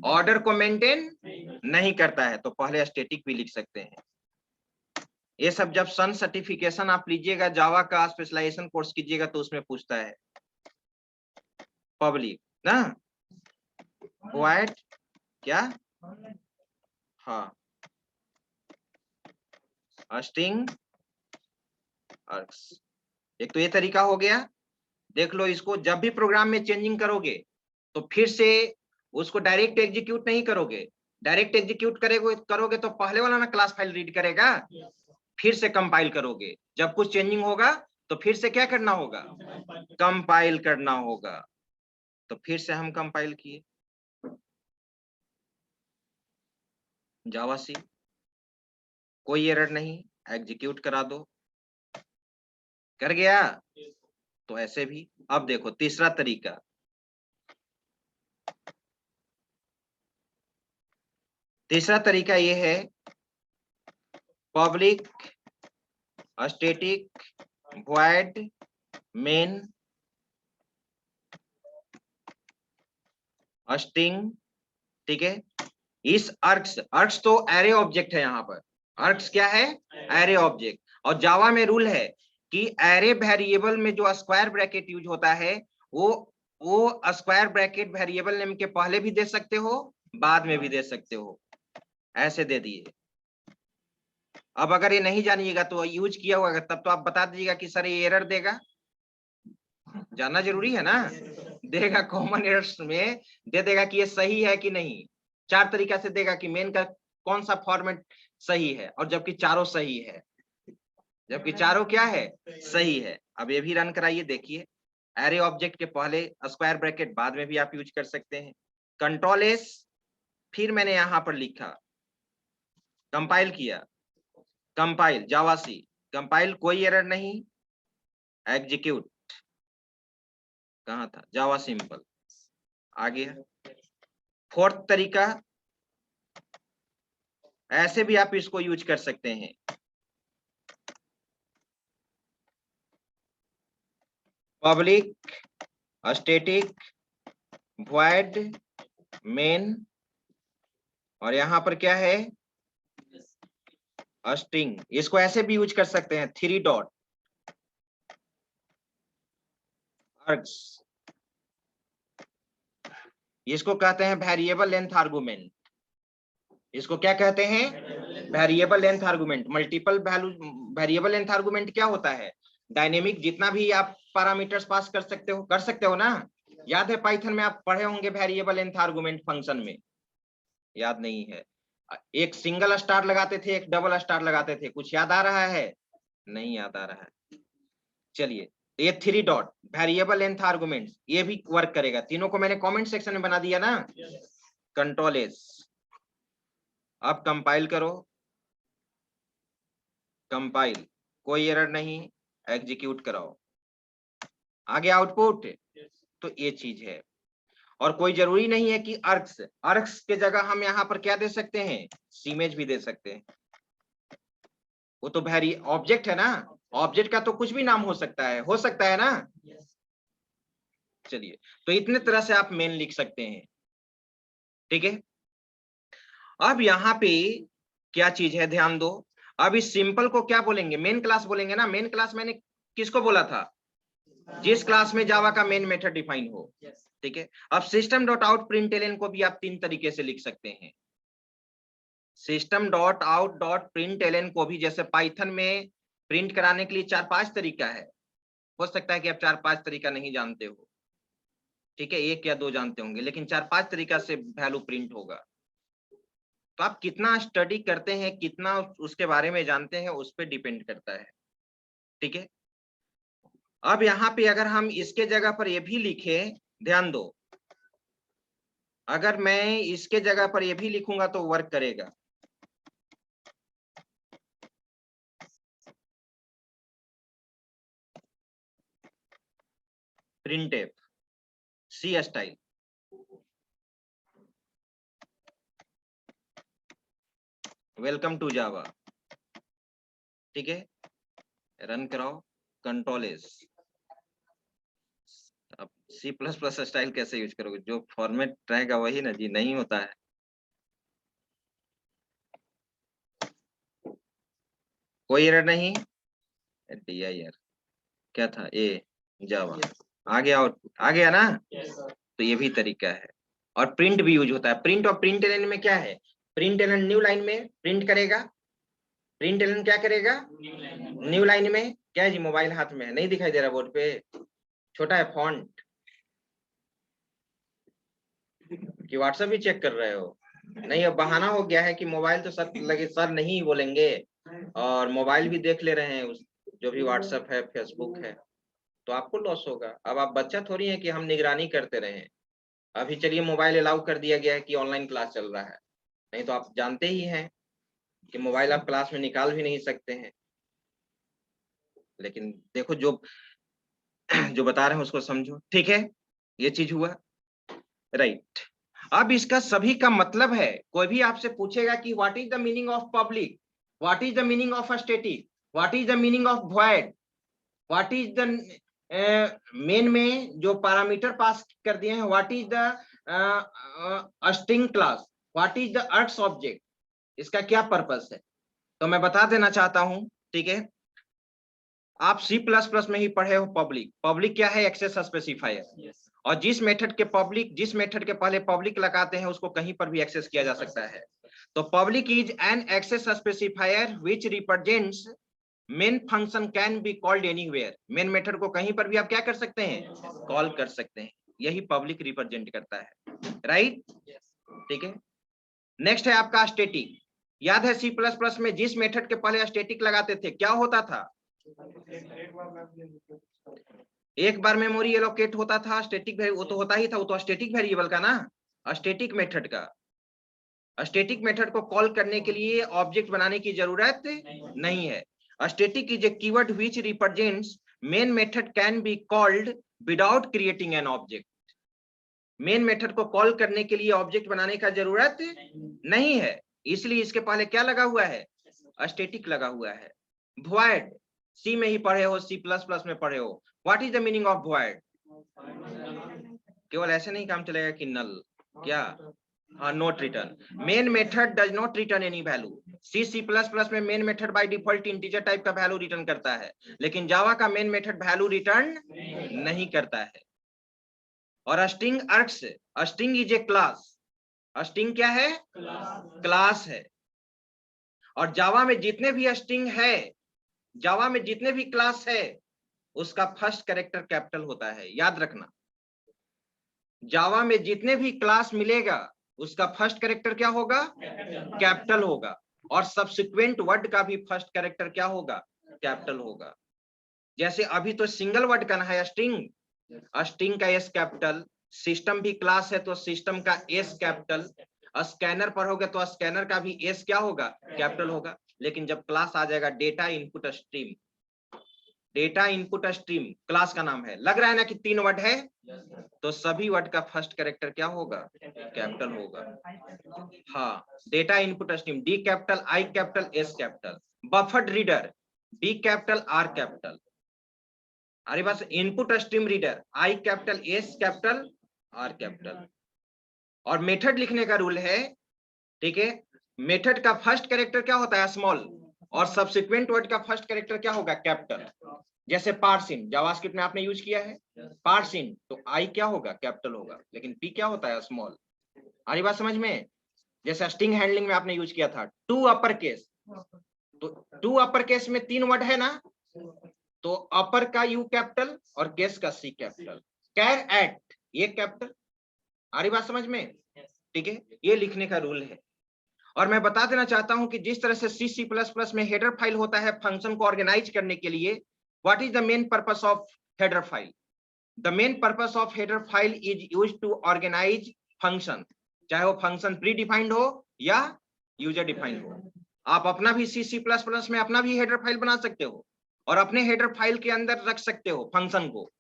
ऑर्डर को मेंटेन नहीं करता है, तो पहले स्टैटिक भी लिख सकते हैं। ये सब जब सन सर्टिफिकेशन आप लीजिएगा, जावा का स्पेशलाइजेशन कोर्स कीजिएगा, तो उसमें पूछता है पब्लिक ना, वॉइड क्या, हाँ, स्ट्रिंग आर्ग्स। एक तो ये तरीका हो गया, देख लो इसको, जब भी प्रोग्राम में चेंजिंग करोगे तो फिर से उसको डायरेक्ट एग्जीक्यूट नहीं करोगे, डायरेक्ट एग्जीक्यूट करोगे तो पहले वाला ना क्लास फाइल रीड करेगा, फिर से कंपाइल करोगे, जब कुछ चेंजिंग होगा तो फिर से क्या करना होगा, कंपाइल करना होगा। तो फिर से हम कंपाइल किए, जावा सी, कोई एरर नहीं, एग्जीक्यूट करा दो, कर गया, तो ऐसे भी। अब देखो तीसरा तरीका, तीसरा तरीका ये है, public static void main string. ठीक है, इस अर्क्स तो एरे ऑब्जेक्ट है, यहाँ पर अर्क्स क्या है, एरे ऑब्जेक्ट। और जावा में रूल है कि एरे वेरिएबल में जो स्क्वायर ब्रैकेट यूज होता है, वो स्क्वायर ब्रैकेट वेरिएबल नेम के पहले भी दे सकते हो, बाद में भी दे सकते हो, ऐसे दे दिए। अब अगर ये नहीं जानिएगा तो यूज किया होगा तब तो आप बता दीजिएगा कि सर ये एरर देगा, जानना जरूरी है ना, देगा कॉमन एरर्स में, दे देगा कि ये सही है कि नहीं। 4 तरीका से देगा कि मेन का कौन सा फॉर्मेट सही है, और जबकि चारों सही है, जबकि चारों क्या है, सही है। अब ये भी रन कराइए, देखिए एरे ऑब्जेक्ट के पहले स्क्वायर ब्रैकेट, बाद में भी आप यूज कर सकते हैं। कंट्रोल एस, फिर मैंने यहां पर लिखा, कंपाइल किया, कंपाइल जावा सी, कंपाइल कोई एरर नहीं, एग्जीक्यूट कहाँ था, जावा सिंपल आ गया। फोर्थ तरीका, ऐसे भी आप इसको यूज कर सकते हैं, पब्लिक स्टैटिक वॉइड मेन और यहाँ पर क्या है, स्ट्रिंग। इसको ऐसे भी यूज कर सकते हैं, 3 डॉट आर्ग्स, इसको कहते हैं वेरिएबल लेंथ आर्गुमेंट। इसको क्या कहते हैं, variable length argument. Multiple value variable length argument क्या होता है, डायनेमिक जितना भी आप पैरामीटर्स पास कर सकते हो ना। याद है पाइथन में आप पढ़े होंगे वेरिएबल लेंथ आर्गुमेंट फंक्शन में, याद नहीं है? एक सिंगल स्टार लगाते थे, एक डबल स्टार लगाते थे, कुछ याद आ रहा है? नहीं याद आ रहा है। चलिए, ये 3 डॉट वेरिएबल लेंथ आर्गुमेंट ये भी वर्क करेगा। तीनों को मैंने कमेंट सेक्शन में बना दिया ना। कंट्रोल एस, अब कंपाइल करो, कंपाइल, कोई एरर नहीं, एग्जीक्यूट कराओ, आ गया आउटपुट। तो ये चीज है। और कोई जरूरी नहीं है कि अर्क्स, अर्क्स के जगह हम यहाँ पर क्या दे सकते हैं, सीमेज भी दे सकते हैं। वो तो वेरी ऑब्जेक्ट है ना, ऑब्जेक्ट का तो कुछ भी नाम हो सकता है ना। चलिए, तो इतने तरह से आप मेन लिख सकते हैं, ठीक है। अब यहाँ पे क्या चीज है, ध्यान दो। अब इस सिंपल को क्या बोलेंगे, मेन क्लास बोलेंगे ना। मेन क्लास मैंने किसको बोला था, जिस क्लास में जावा का मेन मेथड डिफाइन हो, ठीक है। अब सिस्टम डॉट आउट प्रिंटलन को भी आप 3 तरीके से लिख सकते हैं। System dot out dot println को भी जैसे पाइथन में प्रिंट कराने के लिए 4-5 तरीका है। हो सकता है कि आप 4-5 तरीका नहीं जानते हो, ठीक है, 1 या 2 जानते होंगे, लेकिन 4-5 तरीका से वैल्यू प्रिंट होगा। तो आप कितना स्टडी करते हैं, कितना उसके बारे में जानते हैं, उस पर डिपेंड करता है, ठीक है। अब यहाँ पे अगर हम इसके जगह पर ये भी लिखे, ध्यान दो, अगर मैं इसके जगह पर ये भी लिखूंगा तो वर्क करेगा। Printf C style, welcome to Java, ठीक है, रन कराओ, कंट्रोल एस। अब C++ स्टाइल कैसे यूज करोगे, जो फॉर्मेट रहेगा वही ना जी, नहीं होता है। कोई एरर नहीं, dir क्या था, ए जावा, आ गया आउटपुट, आ गया ना। तो ये भी तरीका है। और प्रिंट भी यूज होता है। प्रिंट और प्रिंट एलन में क्या है, प्रिंट एलन न्यू लाइन में प्रिंट करेगा, प्रिंट एलन क्या करेगा, न्यू लाइन में। क्या है जी, मोबाइल हाथ में है, नहीं दिखाई दे रहा बोर्ड पे, छोटा है फॉन्ट, कि व्हाट्सएप भी चेक कर रहे हो? नहीं, अब बहाना हो गया है कि मोबाइल तो सर लगे, सर नहीं बोलेंगे, और मोबाइल भी देख ले रहे हैं, उस जो भी व्हाट्सएप है, फेसबुक है, तो आपको लॉस होगा। अब आप बच्चा थोड़ी है कि हम निगरानी करते रहे। अभी चलिए मोबाइल अलाउ कर दिया गया है कि ऑनलाइन क्लास चल रहा है, नहीं तो आप जानते ही हैं कि मोबाइल आप क्लास में निकाल भी नहीं सकते हैं। लेकिन देखो, जो जो बता रहे हैं उसको समझो, ठीक है। ये चीज हुआ, राइट। अब इसका सभी का मतलब है, कोई भी आपसे पूछेगा कि what is the meaning of public, what is the meaning of static, what is the meaning of void, what is the main में जो पैरामीटर पास कर दिए हैं, what is the string class, what is the arts object, इसका क्या purpose है, तो मैं बता देना चाहता हूं, ठीक है। आप C++ में ही पढ़े हो पब्लिक। पब्लिक क्या है, एक्सेस स्पेसिफायर। और जिस मेथड के पहले पब्लिक लगाते हैं उसको कहीं पर भी एक्सेस किया जा सकता है। तो public is an access specifier which represents main function can be called anywhere. Main method को कहीं पर भी आप क्या कर सकते हैं, कॉल कर सकते हैं। यही पब्लिक रिप्रेजेंट करता है, राइट, ठीक है। नेक्स्ट है आपका स्टैटिक। याद है C++ में जिस मेथड के पहले स्टैटिक लगाते थे क्या होता था, एक बार मेमोरी एलोकेट होता था। स्टैटिक वो तो होता ही था, वो तो स्टैटिक वेरिएबल का ना, स्टैटिक मेथड का। स्टैटिक मेथड को कॉल करने के लिए ऑब्जेक्ट बनाने की जरूरत नहीं है। Static is a keyword which represents main method can be called without creating an object. Main method को कॉल करने के लिए ऑब्जेक्ट बनाने का जरूरत नहीं है, इसलिए इसके पहले क्या लगा हुआ है, स्टैटिक लगा हुआ है। वॉइड, सी में ही पढ़े हो, C++ में पढ़े हो, what is the meaning of void. केवल ऐसे नहीं काम चलेगा कि नल, क्या हाँ, not return. Main method does not return any value. C plus plus में main method by default integer type का वैल्यू रिटर्न करता है, लेकिन जावा का मेन मेथड वैल्यू रिटर्न नहीं करता है। और string args, string is a class. String क्या है? क्लास है। और जावा में जितने भी स्ट्रिंग है, जावा में जितने भी क्लास है, उसका फर्स्ट कैरेक्टर कैपिटल होता है, याद रखना। जावा में जितने भी क्लास मिलेगा, उसका फर्स्ट कैरेक्टर क्या होगा? कैपिटल होगा। और सब्सिक्वेंट वर्ड का भी फर्स्ट कैरेक्टर क्या होगा? कैपिटल होगा। जैसे अभी तो सिंगल वर्ड का ना है स्ट्रिंग, स्ट्रिंग का एस कैपिटल। सिस्टम भी क्लास है तो सिस्टम का एस कैपिटल। स्कैनर पढ़ोगे तो स्कैनर का भी एस क्या होगा? कैपिटल होगा। लेकिन जब क्लास आ जाएगा data input stream, data input stream class का नाम है। लग रहा है ना कि 3 वर्ड है, तो सभी वर्ड का फर्स्ट कैरेक्टर क्या होगा? कैपिटल होगा। हाँ, data input stream D capital, I capital, S capital. Buffered reader D capital, are capital. अरे बस input stream reader I capital, S capital, are capital. और मेथड लिखने का रूल है, ठीक है, मेथड का फर्स्ट कैरेक्टर क्या होता है? स्मॉल। और सब्सिक्वेंट वर्ड का फर्स्ट कैरेक्टर क्या होगा? कैपिटल। जैसे पार्सिन जावास्क्रिप्ट में आपने यूज किया है, पार्सिन, तो आई क्या होगा? कैपिटल होगा, लेकिन पी क्या होता है? स्मॉल। आ रही बात समझ में? जैसे स्ट्रिंग हैंडलिंग में आपने यूज किया था टू अपर केस, तो टू अपर केस में 3 वर्ड है ना, तो अपर का यू कैपिटल और केस का सी कैपिटल। कैर एट ये कैपिटल। आ रही बात समझ में? ठीक है, ये लिखने का रूल है। और मैं बता देना चाहता हूं कि जिस तरह से सी प्लस प्लस में हेडर फाइल होता है फंक्शन को ऑर्गेनाइज करने के लिए, what is the main purpose of header file? The main purpose of header file is used to organise function, चाहे वो फंक्शन प्री डिफाइंड हो या यूजर डिफाइंड हो। आप अपना भी सी प्लस प्लस में अपना भी हेडर फाइल बना सकते हो और अपने हेडर फाइल के अंदर रख सकते हो फंक्शन को।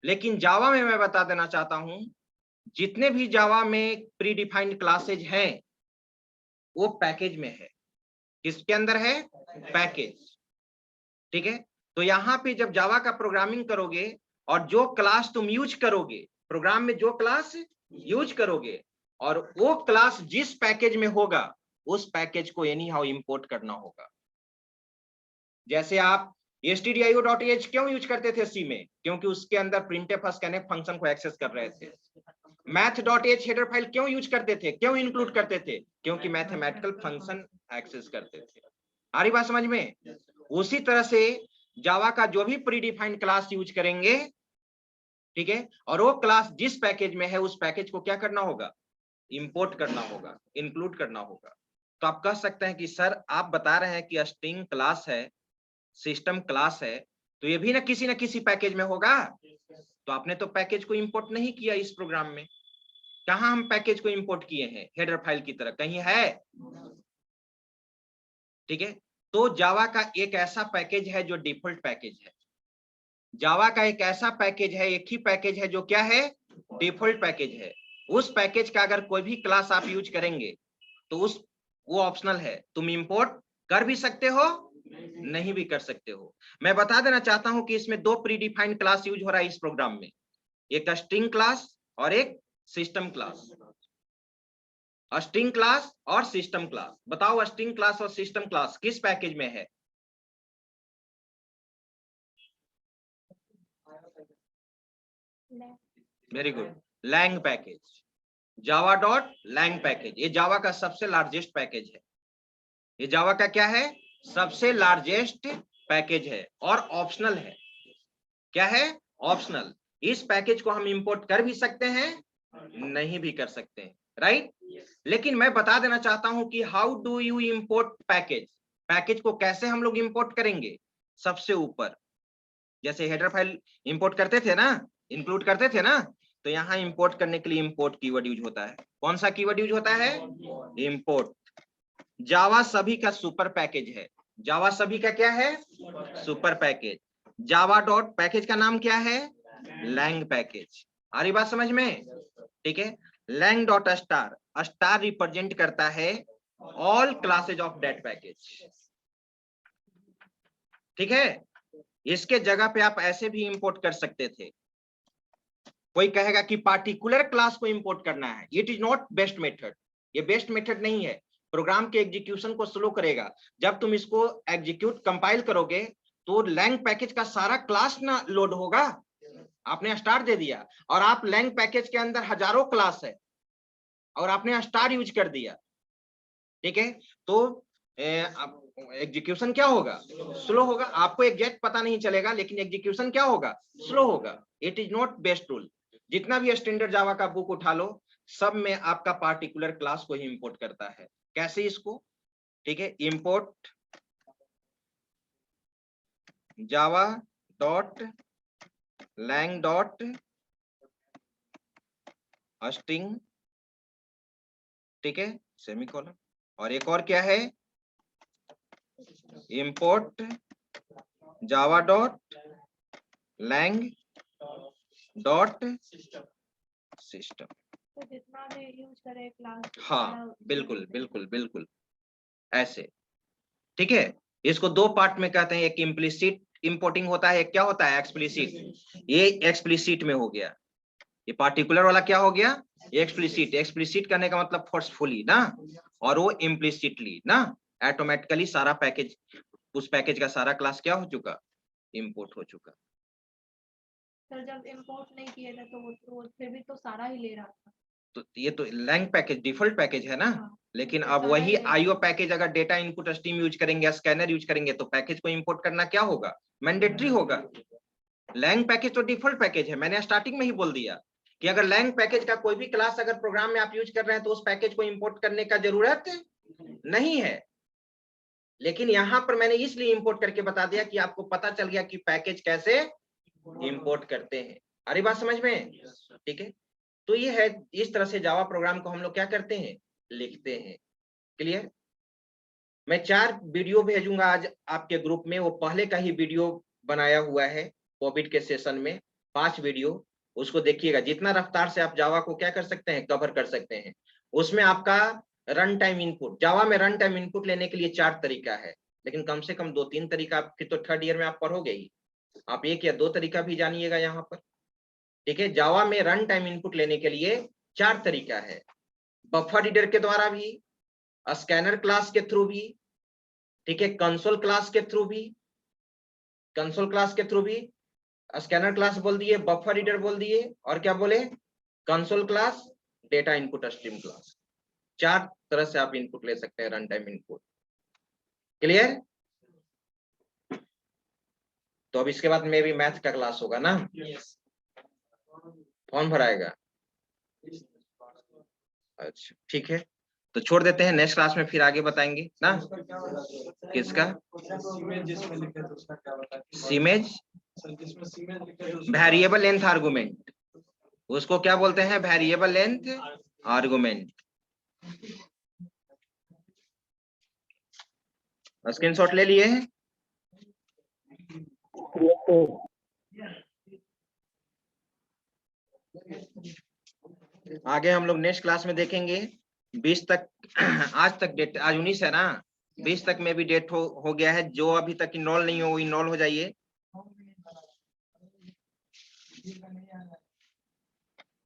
लेकिन जावा में मैं बता देना चाहता हूं, जितने भी जावा में प्री डिफाइंड क्लासेज हैं वो पैकेज में है। किसके अंदर है? पैकेज। ठीक है, तो यहां पे जब जावा का प्रोग्रामिंग करोगे और जो क्लास तुम यूज करोगे, प्रोग्राम में जो क्लास यूज करोगे, और वो क्लास जिस पैकेज में होगा, उस पैकेज को एनी हाउ इंपोर्ट करना होगा। जैसे आप stdio.h क्यों यूज करते थे सी में? क्योंकि उसके अंदर printf scanf फंक्शन को एक्सेस कर रहे थे। math.h हेडर फाइल क्यों यूज करते थे, क्यों इंक्लूड करते थे? क्योंकि मैथमेटिकल फंक्शन एक्सेस करते थे। आ रही बात समझ में? उसी तरह से जावा का जो भी प्रीडिफाइंड क्लास यूज करेंगे, ठीक है, और वो क्लास जिस पैकेज में है, उस पैकेज को क्या करना होगा? इंपोर्ट करना होगा, इंक्लूड करना होगा। तो आप कह सकते हैं कि सर आप बता रहे हैं कि स्ट्रिंग क्लास है, सिस्टम क्लास है, तो ये भी ना किसी पैकेज में होगा। तो आपने तो पैकेज को इंपोर्ट नहीं किया इस प्रोग्राम में। कहां हम पैकेज को इंपोर्ट किए हैं? हेडर फाइल की तरह कहीं है? ठीक है, तो जावा का एक ऐसा पैकेज है जो डिफॉल्ट पैकेज है। जावा का एक ऐसा पैकेज है, एक ही पैकेज है जो क्या है? डिफॉल्ट पैकेज है। उस पैकेज का अगर कोई भी क्लास आप यूज करेंगे तो वो ऑप्शनल है। तुम इंपोर्ट कर भी सकते हो, नहीं भी कर सकते हो। मैं बता देना चाहता हूं कि इसमें 2 प्रीडिफाइंड क्लास यूज हो रहा है इस प्रोग्राम में, एक स्ट्रिंग क्लास और एक सिस्टम क्लास। स्ट्रिंग क्लास और सिस्टम क्लास, बताओ स्ट्रिंग क्लास और सिस्टम क्लास किस पैकेज में है? Very good, lang package, java.lang package. ये जावा का सबसे लार्जेस्ट पैकेज है। ये जावा का क्या है? सबसे लार्जेस्ट पैकेज है और ऑप्शनल है। क्या है? ऑप्शनल। इस पैकेज को हम इंपोर्ट कर भी सकते हैं, नहीं भी कर सकते हैं, राइट? लेकिन मैं बता देना चाहता हूं कि how do you import package. Package को कैसे हम लोग इंपोर्ट करेंगे? सबसे ऊपर जैसे हेडर फाइल इंपोर्ट करते थे ना, इंक्लूड करते थे ना, तो यहाँ इंपोर्ट करने के लिए इंपोर्ट कीवर्ड यूज होता है। कौन सा कीवर्ड यूज होता है? इंपोर्ट। जावा सभी का सुपर पैकेज है। जावा सभी का क्या है? Super package. Java dot package का नाम क्या है? Lang package. आ रही बात समझ में? ठीक है, lang dot star, star represent करता है all classes of that package. ठीक है, इसके जगह पे आप ऐसे भी इंपोर्ट कर सकते थे, कोई कहेगा कि पार्टिकुलर क्लास को इंपोर्ट करना है, it is not best method, ये बेस्ट मेथड नहीं है, प्रोग्राम के एग्जीक्यूशन को स्लो करेगा। जब तुम इसको एग्जीक्यूट कंपाइल करोगे तो लैंग पैकेज का सारा क्लास ना लोड होगा, आपने स्टार दे दिया और आप लैंग पैकेज के अंदर हजारों क्लास है और आपने स्टार यूज कर दिया, ठीक है, तो एग्जीक्यूशन क्या होगा, स्लो होगा, आपको एग्जैक्ट पता नहीं चलेगा लेकिन एग्जीक्यूशन क्या होगा, स्लो होगा। It is not best tool. जितना भी स्टैंडर्ड जावा का बुक उठा लो, सब में आपका पार्टिकुलर क्लास को ही इंपोर्ट करता है। कैसे इसको, ठीक है, import Java dot lang dot string, ठीक है, सेमीकोलन, और एक और क्या है, import Java dot lang dot system. तो जितना भी यूज करे क्लास, हाँ बिल्कुल बिल्कुल बिल्कुल ऐसे, ठीक है। इसको दो पार्ट में कहते हैं, एक इम्प्लिसिट इंपोर्टिंग होता है, एक क्या होता है, एक्सप्लिसिट। ये एक्सप्लिसिट में हो गया, ये पार्टिकुलर वाला क्या हो गया, एक्सप्लिसिट। एक्सप्लिसिट करने का मतलब फोर्सफुली ना, और वो इम्प्लिसिटली ना, ऑटोमेटिकली सारा पैकेज, उस पैकेज का सारा क्लास क्या हो चुका, इंपोर्ट हो चुका। सर जब इंपोर्ट नहीं किए थे तो वो फिर भी तो सारा ही ले रहा था। तो ये तो लैंग पैकेज डिफॉल्ट पैकेज है ना, हाँ, लेकिन तो अब सारा वही ही ले आईओ पैकेज अगर डेटा इनपुट स्ट्रीम यूज करेंगे या स्कैनर यूज करेंगे तो पैकेज को इंपोर्ट करना क्या होगा, मैंडेटरी होगा। लैंग पैकेज तो डिफॉल्ट पैकेज है, मैंने स्टार्टिंग में ही बोल दिया कि अगर लैंग पैकेज का कोई भी क्लास अगर प्रोग्राम में आप यूज कर रहे हैं तो उस पैकेज को इंपोर्ट करने का जरूरत नहीं है। लेकिन यहाँ पर मैंने इसलिए इंपोर्ट करके बता दिया कि आपको पता चल गया कि पैकेज कैसे इंपोर्ट करते हैं। अरे बात समझ में, ठीक है। तो ये है, इस तरह से जावा प्रोग्राम को हम लोग क्या करते हैं, लिखते हैं। क्लियर। मैं 4 वीडियो भेजूंगा आज आपके ग्रुप में, वो पहले का ही वीडियो बनाया हुआ है कोविड के सेशन में, 5 वीडियो, उसको देखिएगा। जितना रफ्तार से आप जावा को क्या कर सकते हैं, कवर कर सकते हैं। उसमें आपका रन टाइम इनपुट, जावा में रन टाइम इनपुट लेने के लिए 4 तरीका है, लेकिन कम से कम 2-3 तरीका आप फिर तो थर्ड ईयर में आप पढ़ोगे ही, आप 1 या 2 तरीका भी जानिएगा यहाँ पर, ठीक है। जावा में रन टाइम इनपुट लेने के लिए 4 तरीका है, बफर रीडर के द्वारा भी, स्कैनर क्लास के थ्रू भी, ठीक है, कंसोल क्लास के थ्रू भी, कंसोल क्लास के थ्रू भी, स्कैनर क्लास बोल दिए, बफर रीडर बोल दिए, और क्या बोले, console class, data input stream class. 4 तरह से आप इनपुट ले सकते हैं, रन टाइम इनपुट। क्लियर। तो अब इसके बाद में भी मैथ का क्लास होगा ना, फॉर्म भराएगा, अच्छा ठीक है, तो छोड़ देते हैं, नेक्स्ट क्लास में फिर आगे बताएंगे ना। किसका, सीमेज, वेरिएबल लेंथ आर्गुमेंट, उसको क्या बोलते हैं, वेरिएबल लेंथ आर्गुमेंट। स्क्रीनशॉट ले लिए हैं। आगे हम लोग नेक्स्ट क्लास में देखेंगे 20 तक, आज तक डेट, आज 19 है ना, 20 तक में भी डेट हो गया है। जो अभी तक इनरोल नहीं हो वो इनरोल हो जाइए।